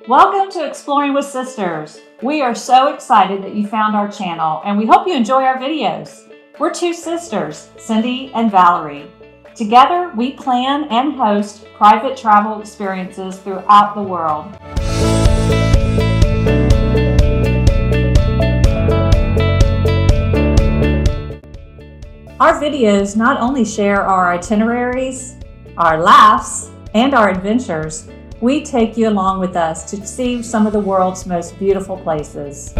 Welcome to Exploring with Sisters. We are so excited that you found our channel and we hope you enjoy our videos. We're two sisters, Cindy and Valerie. Together, we plan and host private travel experiences throughout the world. Our videos not only share our itineraries, our laughs, and our adventures, we take you along with us to see some of the world's most beautiful places.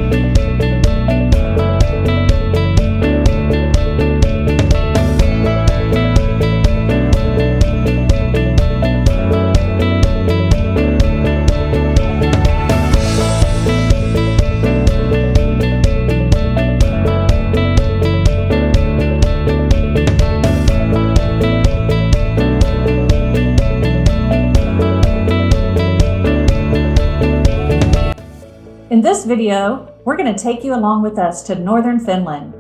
In this video, we're going to take you along with us to northern Finland.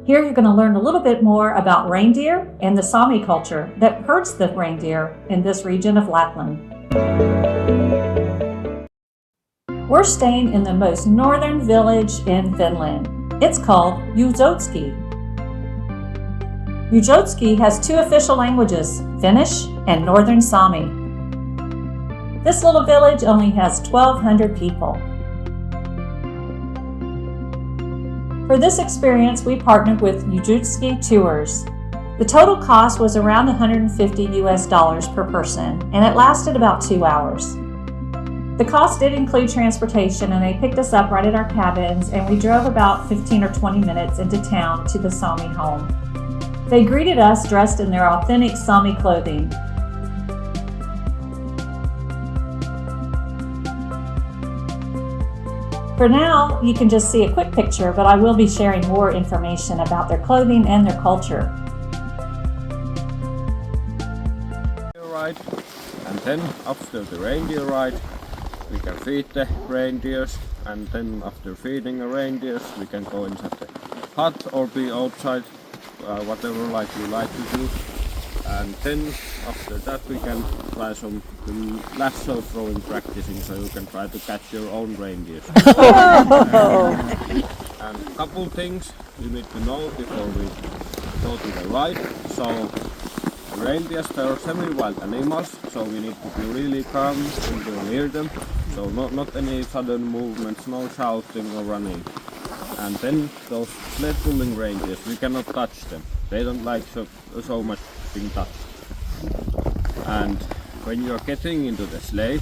Here you're going to learn a little bit more about reindeer and the Sami culture that herds the reindeer in this region of Lapland. We're staying in the most northern village in Finland. It's called Utjoski. Utjoski has two official languages, Finnish and Northern Sami. This little village only has 1,200 people. For this experience, we partnered with Utjoski Tours. The total cost was around $150 per person, and it lasted about 2 hours. The cost did include transportation, and they picked us up right at our cabins, and we drove about 15 or 20 minutes into town to the Sami home. They greeted us dressed in their authentic Sami clothing. For now, you can just see a quick picture, but I will be sharing more information about their clothing and their culture. Ride, and then after the reindeer ride, we can feed the reindeers, and then after feeding the reindeers, we can go inside the hut or be outside, whatever you like to do. And then after that we can try some lasso throwing practicing, so you can try to catch your own reindeers. And a couple things you need to know before we go to the ride. So reindeers, they are semi-wild animals, so we need to be really calm when we're near them. So not any sudden movements, no shouting or running. And then those sled pulling reindeers, we cannot touch them. They don't like so much being touched. And when you're getting into the sleigh,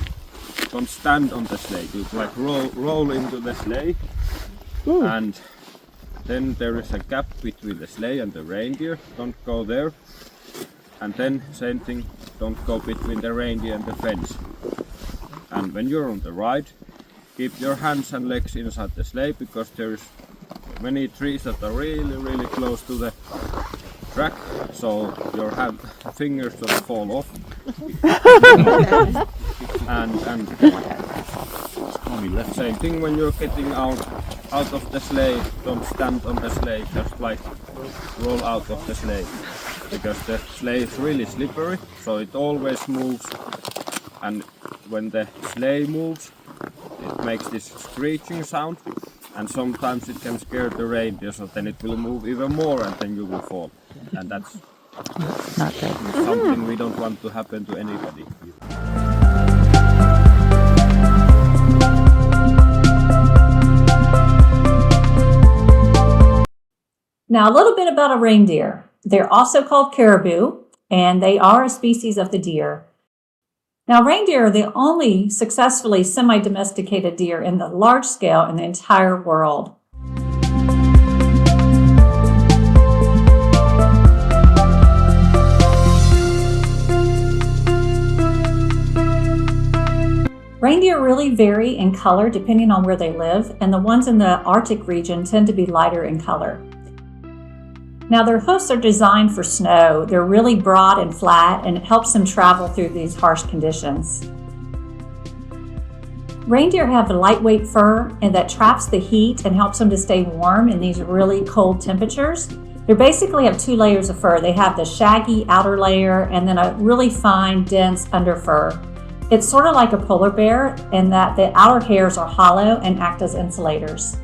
don't stand on the sleigh. You like roll into the sleigh. Ooh. And then there is a gap between the sleigh and the reindeer. Don't go there. And then same thing, don't go between the reindeer and the fence. And when you're on the ride, keep your hands and legs inside the sleigh, because there's many trees that are really close to the track, so your fingers don't fall off. and same thing when you're getting out of the sleigh, don't stand on the sleigh, just like roll out of the sleigh, because the sleigh is really slippery, so it always moves, and when the sleigh moves, it makes this screeching sound, and sometimes it can scare the reindeer, so then it will move even more and then you will fall. And that's not good. Something we don't want to happen to anybody. Now a little bit about a reindeer. They're also called caribou, and they are a species of the deer. Now, reindeer are the only successfully semi-domesticated deer in the large scale in the entire world. Reindeer really vary in color depending on where they live, and the ones in the Arctic region tend to be lighter in color. Now, their hoofs are designed for snow. They're really broad and flat, and it helps them travel through these harsh conditions. Reindeer have a lightweight fur and that traps the heat and helps them to stay warm in these really cold temperatures. They basically have two layers of fur. They have the shaggy outer layer and then a really fine, dense under fur. It's sort of like a polar bear in that the outer hairs are hollow and act as insulators.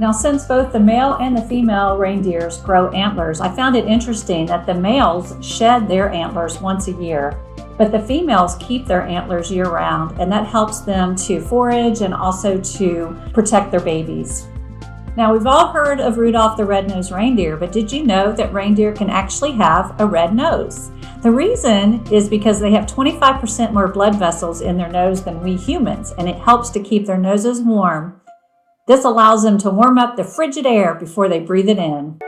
Now, since both the male and the female reindeers grow antlers, I found it interesting that the males shed their antlers once a year, but the females keep their antlers year-round, and that helps them to forage and also to protect their babies. Now, we've all heard of Rudolph the Red-Nosed Reindeer, but did you know that reindeer can actually have a red nose? The reason is because they have 25% more blood vessels in their nose than we humans, and it helps to keep their noses warm. This allows them to warm up the frigid air before they breathe it in.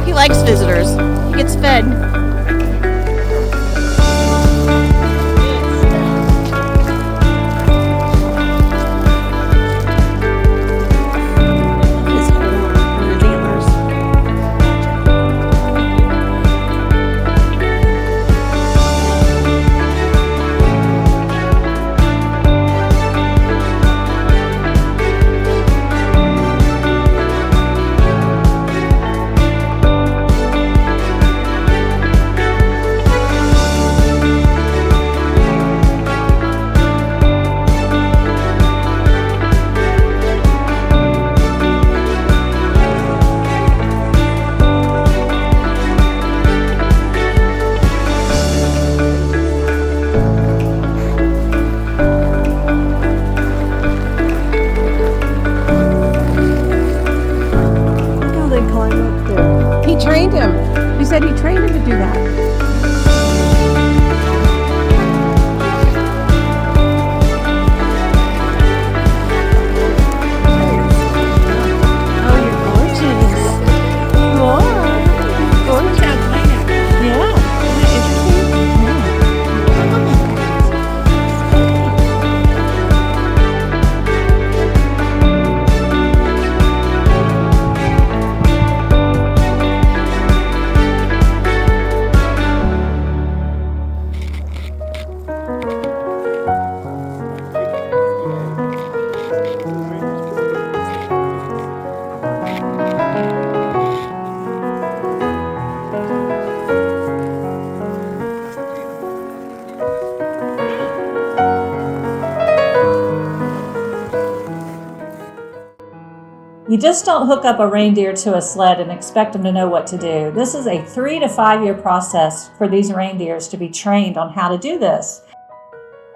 He likes visitors. He gets fed. He trained him. He said he trained him to do that. You just don't hook up a reindeer to a sled and expect them to know what to do. This is a 3 to 5 year process for these reindeers to be trained on how to do this.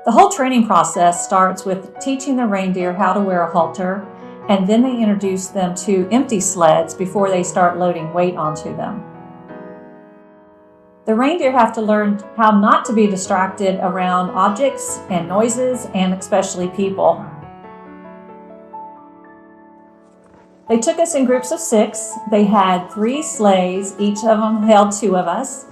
The whole training process starts with teaching the reindeer how to wear a halter, and then they introduce them to empty sleds before they start loading weight onto them. The reindeer have to learn how not to be distracted around objects and noises, and especially people. They took us in groups of 6. They had 3 sleighs. Each of them held 2 of us.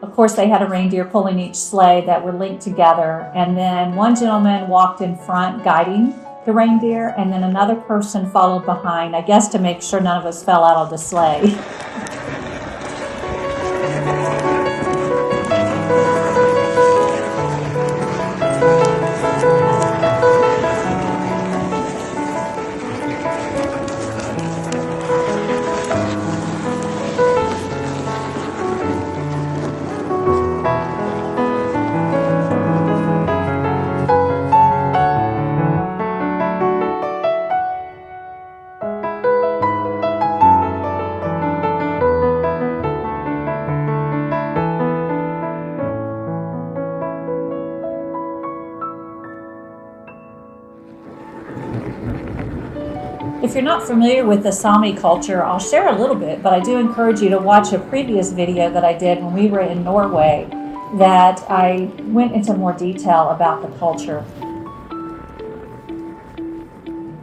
Of course, they had a reindeer pulling each sleigh that were linked together. And then one gentleman walked in front guiding the reindeer, and then another person followed behind, I guess to make sure none of us fell out of the sleigh. If you're not familiar with the Sami culture, I'll share a little bit, but I do encourage you to watch a previous video that I did when we were in Norway that I went into more detail about the culture.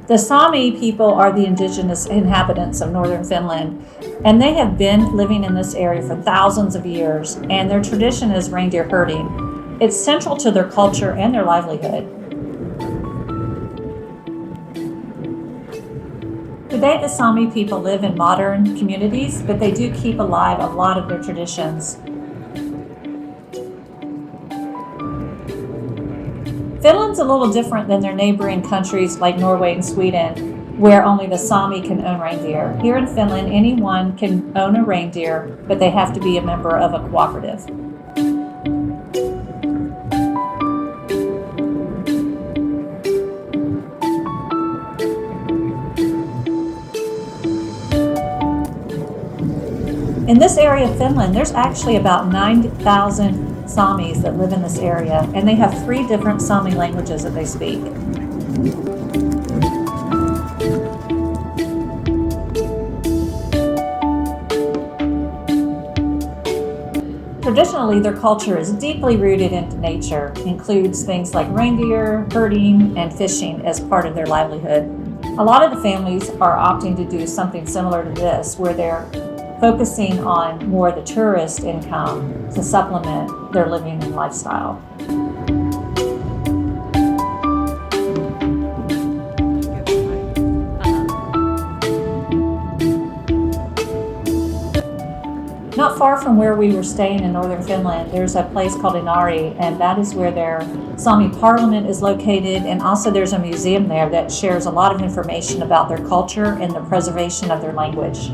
The Sami people are the indigenous inhabitants of northern Finland, and they have been living in this area for thousands of years, and their tradition is reindeer herding. It's central to their culture and their livelihood. Today, the Sami people live in modern communities, but they do keep alive a lot of their traditions. Finland's a little different than their neighboring countries like Norway and Sweden, where only the Sami can own reindeer. Here in Finland, anyone can own a reindeer, but they have to be a member of a cooperative. In this area of Finland, there's actually about 9,000 Samis that live in this area, and they have 3 different Sami languages that they speak. Traditionally, their culture is deeply rooted into nature, includes things like reindeer, herding, and fishing as part of their livelihood. A lot of the families are opting to do something similar to this, where they're focusing on more the tourist income to supplement their living and lifestyle. Not far from where we were staying in northern Finland, there's a place called Inari, and that is where their Sami parliament is located, and also there's a museum there that shares a lot of information about their culture and the preservation of their language.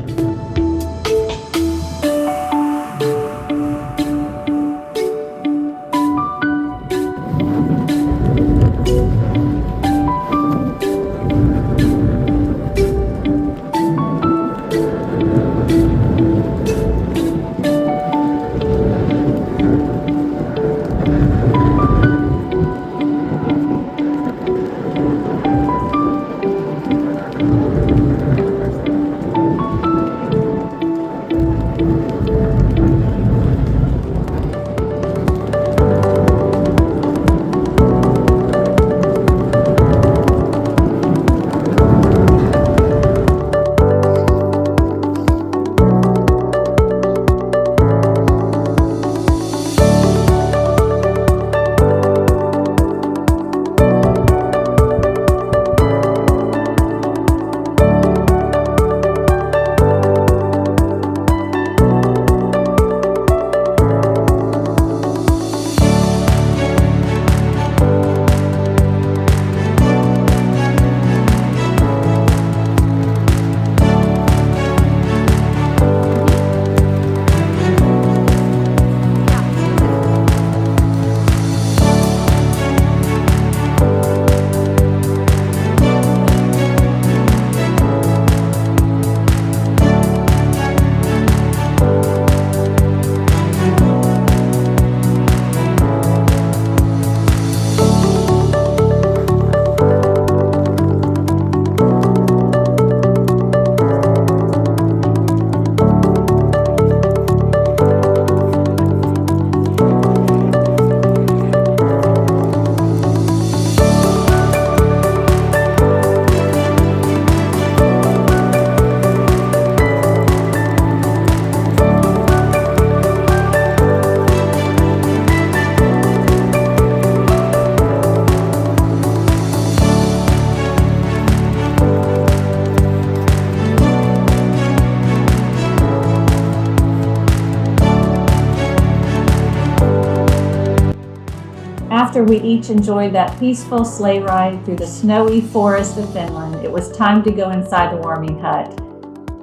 After we each enjoyed that peaceful sleigh ride through the snowy forest of Finland, it was time to go inside the warming hut.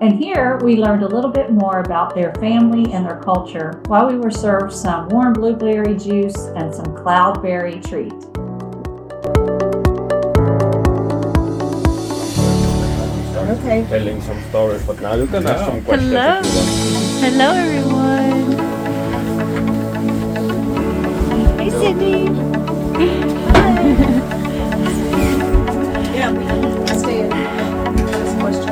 And here we learned a little bit more about their family and their culture while we were served some warm blueberry juice and some cloudberry treat. Okay. Telling some stories, but now you can ask some questions. Hello. If you want. Hello, everyone. Hey, Sydney. Yeah, we can stay and ask questions.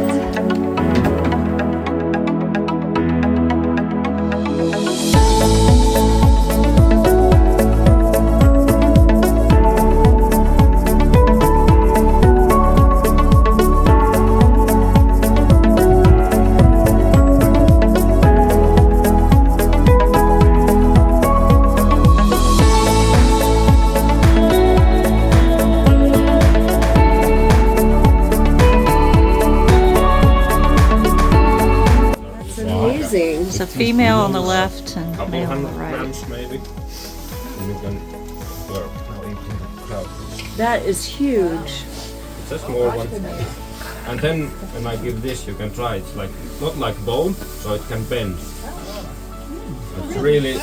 It's a female on the left and Couple male on the hundred right. grams maybe. And you can work now into the crowd. That is huge. It's a small one. And then when I give this, you can try. It's like not like bone, so it can bend. It's really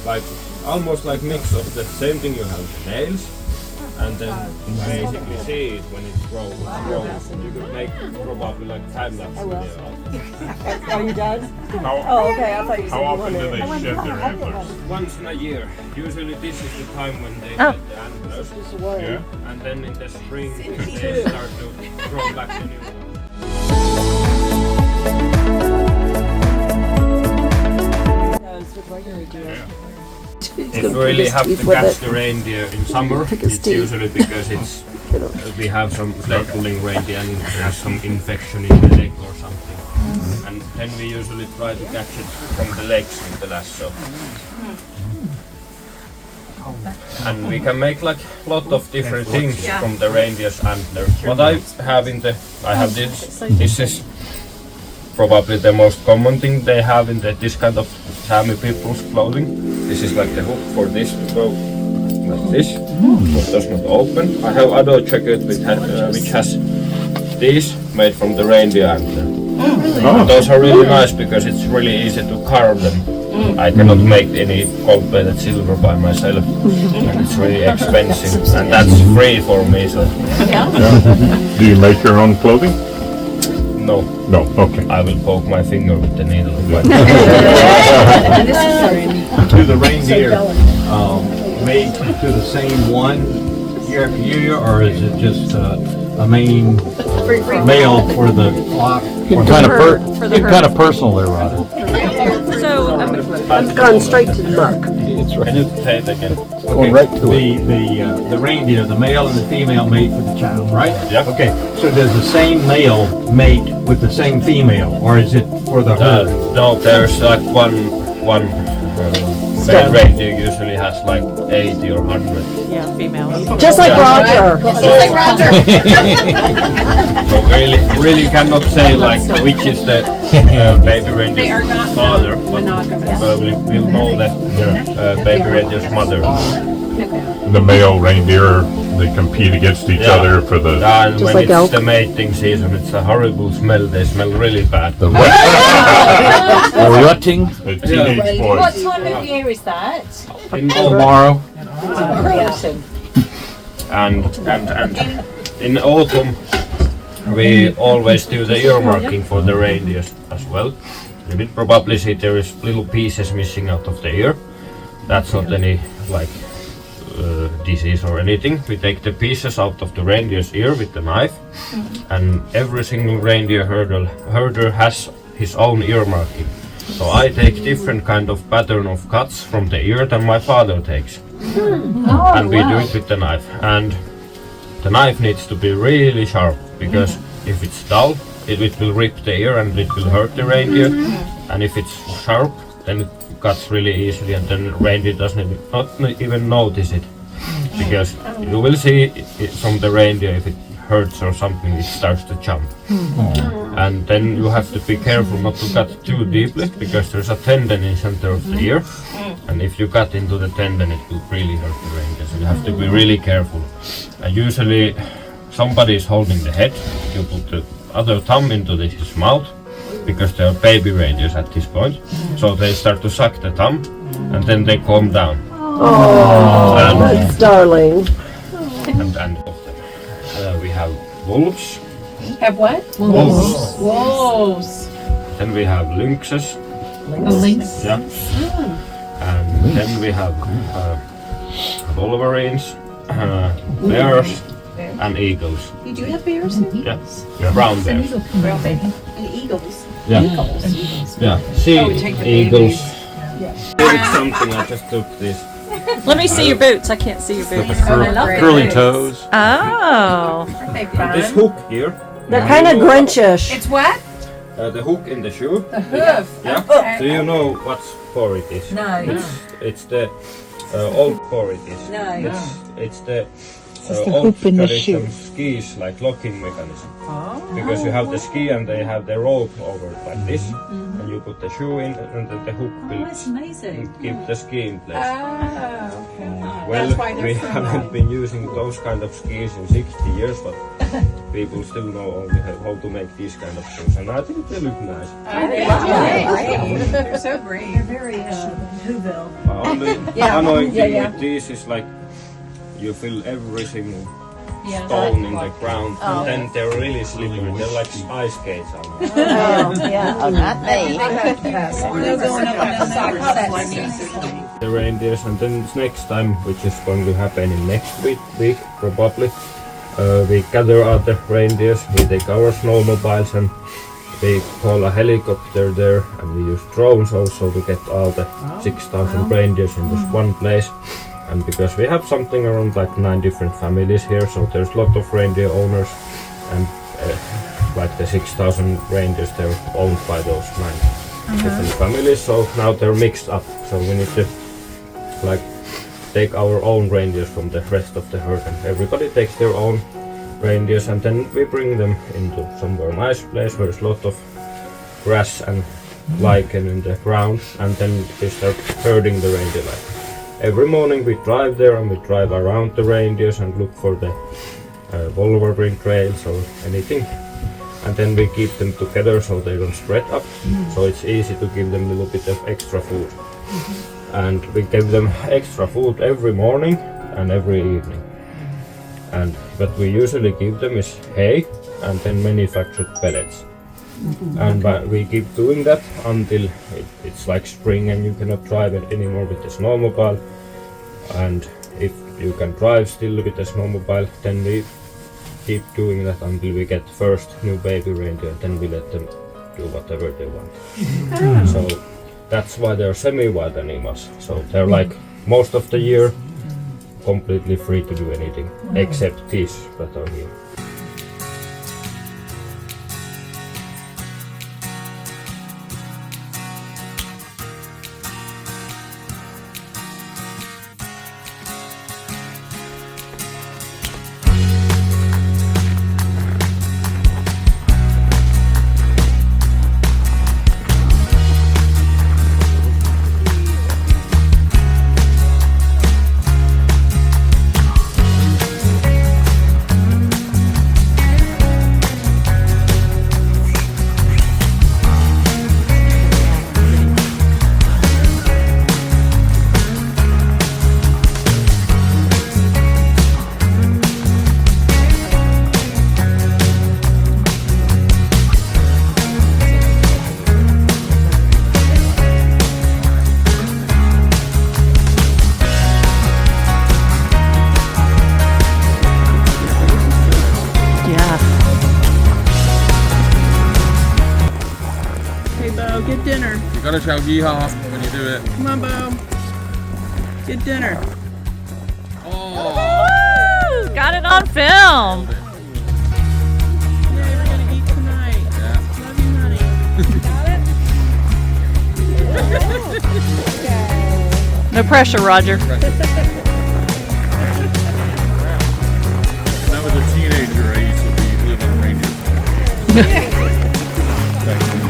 like almost like mix of the same thing. You have the nails, and then you basically see it when it grows. You could make probably like time lapse video. Are you done? How Okay, I thought you said you often wanted do they it. shed their antlers? Once in a year. Usually this is the time when they Oh. get the antlers, Yeah. and then in the spring they start to grow back the new one. If we really have to catch the reindeer in summer, it's usually because we have some like pulling reindeer and it has some infection in the leg or something. And then we usually try to catch it from the legs with the lasso. And we can make like lot of different things from the reindeer's antler. What I have this is probably the most common thing they have in this kind of Sami people's clothing. This is like the hook for this to go like this, it does not open. I have other jacket which has these made from the reindeer antler. And those are really nice because it's really easy to carve them. I cannot make any gold-plated silver by myself, and it's really expensive, and that's free for me. So Do you make your own clothing? no, No. Okay. I will poke my finger with the needle. Do the reindeer mate to the same one year after year, or is it just a main male for the flock? Kind of personal there, Roger. So, I've gone straight to the muck. Can you say it again? Going right to it. The reindeer, the male and the female mate for the child, right? Yeah. Okay, so does the same male mate with the same female, or is it for the herd? No, there's like one male reindeer usually has like 80 or 100. yeah, female. Just like Roger. So really cannot say like which is the baby reindeer's father, but we'll know that baby reindeer's mother. The male reindeer, they compete against each Yeah. other for the. And Just when like it's elk. the mating season, it's a horrible smell. They smell really bad. The rutting The teenage What boys. time of year is that? In tomorrow. and in autumn we always do the ear marking for the reindeers as well. You will probably see there is little pieces missing out of the ear. That's not any like disease or anything. We take the pieces out of the reindeer's ear with the knife, and every single reindeer herder has his own ear marking. So I take different kind of pattern of cuts from the ear than my father takes. And we do it with the knife. And the knife needs to be really sharp, because if it's dull, it will rip the ear and it will hurt the reindeer. And if it's sharp, then it cuts really easily, and then the reindeer doesn't even notice it. Because you will see it from the reindeer, if it hurts or something, it starts to jump. And then you have to be careful not to cut too deeply, because there's a tendon in center of the ear, and if you cut into the tendon, it will really hurt the reindeer. So you have to be really careful. And usually somebody is holding the head. You put the other thumb into his mouth, because they are baby reindeers at this point. So they start to suck the thumb, and then they calm down. Oh, that's darling. And we have wolves. Have what? Wolves. Wolves. Then we have lynxes. Lynx. Yeah. And then we have wolverines, bears, and eagles. You do have bears? Yeah. Brown bears. Brown baby. And eagles. Yeah. Yeah. See, Oh, we take the eagles. It's something I just took this. Let me see your boots. I can't see your boots. curly toes. Oh. This hook here. They're kind of Grinchish. It's what? The hook in the shoe. The hoof. Yeah. Okay. Do you know what sport it is? No. It's the old sport it is. No. It's the old tradition skis, like locking mechanism. Because you have the ski and they have the rope over it like this, and you put the shoe in, and then the hook will That's amazing. keep the ski in place. Oh, okay. Well, That's why they're we so haven't loud. been using those kind of skis in 60 years, but people still know only how to make these kind of things, and I think they look nice. They're so great. They're very Whoville. Only Yeah. annoying thing Yeah. with these is like you feel every single Yeah. stone in the ground, and then they're really slippery. They're like ice skates. Oh, yeah. Oh, not me. They're going up and down The reindeers, and then next time, which is going to happen in next week probably, we gather out the reindeers, we take our snowmobiles and we call a helicopter there, and we use drones also to get all the 6,000 reindeers in this one place. And because we have something around like 9 different families here, so there's a lot of reindeer owners, and like the 6,000 reindeers, they're owned by those 9 different families, so now they're mixed up, so we need to like take our own reindeers from the rest of the herd, and everybody takes their own reindeers, and then we bring them into somewhere nice place where there's a lot of grass and lichen in the ground, and then we start herding the reindeer. Like every morning we drive there and we drive around the reindeers and look for the wolverine trails or anything, and then we keep them together so they don't spread up, so it's easy to give them a little bit of extra food. And we give them extra food every morning and every evening. And what we usually give them is hay and then manufactured pellets. And we keep doing that until it's like spring and you cannot drive it anymore with the snowmobile. And if you can drive still with the snowmobile, then we keep doing that until we get first new baby reindeer, and then we let them do whatever they want. So that's why they're semi-wild animals. So they're like most of the year completely free to do anything, except these that are here. Get dinner. You gotta shout yeehaw when you do it. Come on, Bo. Get dinner. Oh! Woo! Got it on film. Yeah, we're gonna eat tonight. Yeah. Love you, honey. No pressure, Roger. When I was a teenager, I used to live on reindeer. Back in,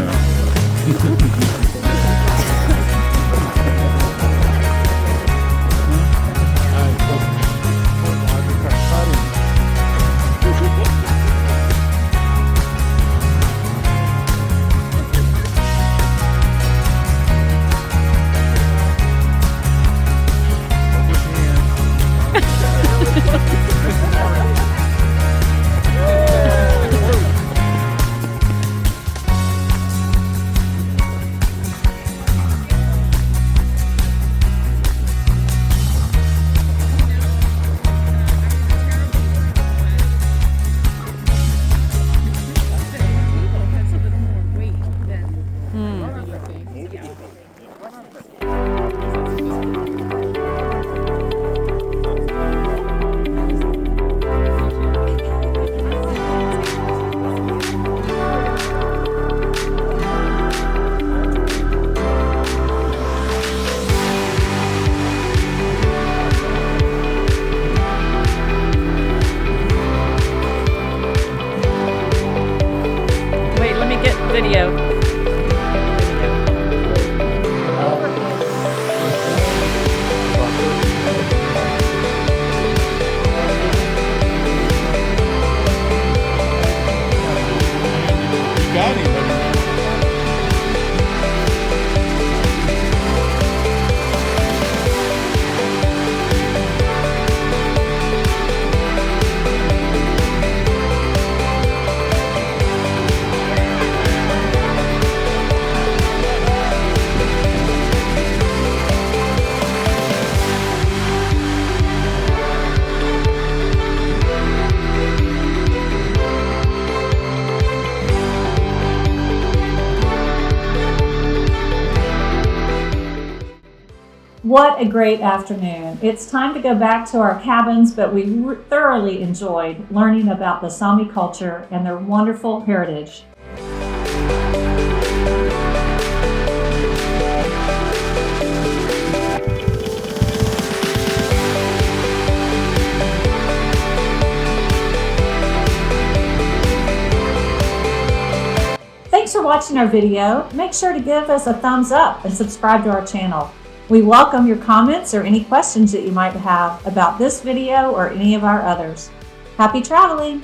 Wait, let me get video. What a great afternoon. It's time to go back to our cabins, but we thoroughly enjoyed learning about the Sami culture and their wonderful heritage. Thanks for watching our video. Make sure to give us a thumbs up and subscribe to our channel. We welcome your comments or any questions that you might have about this video or any of our others. Happy traveling!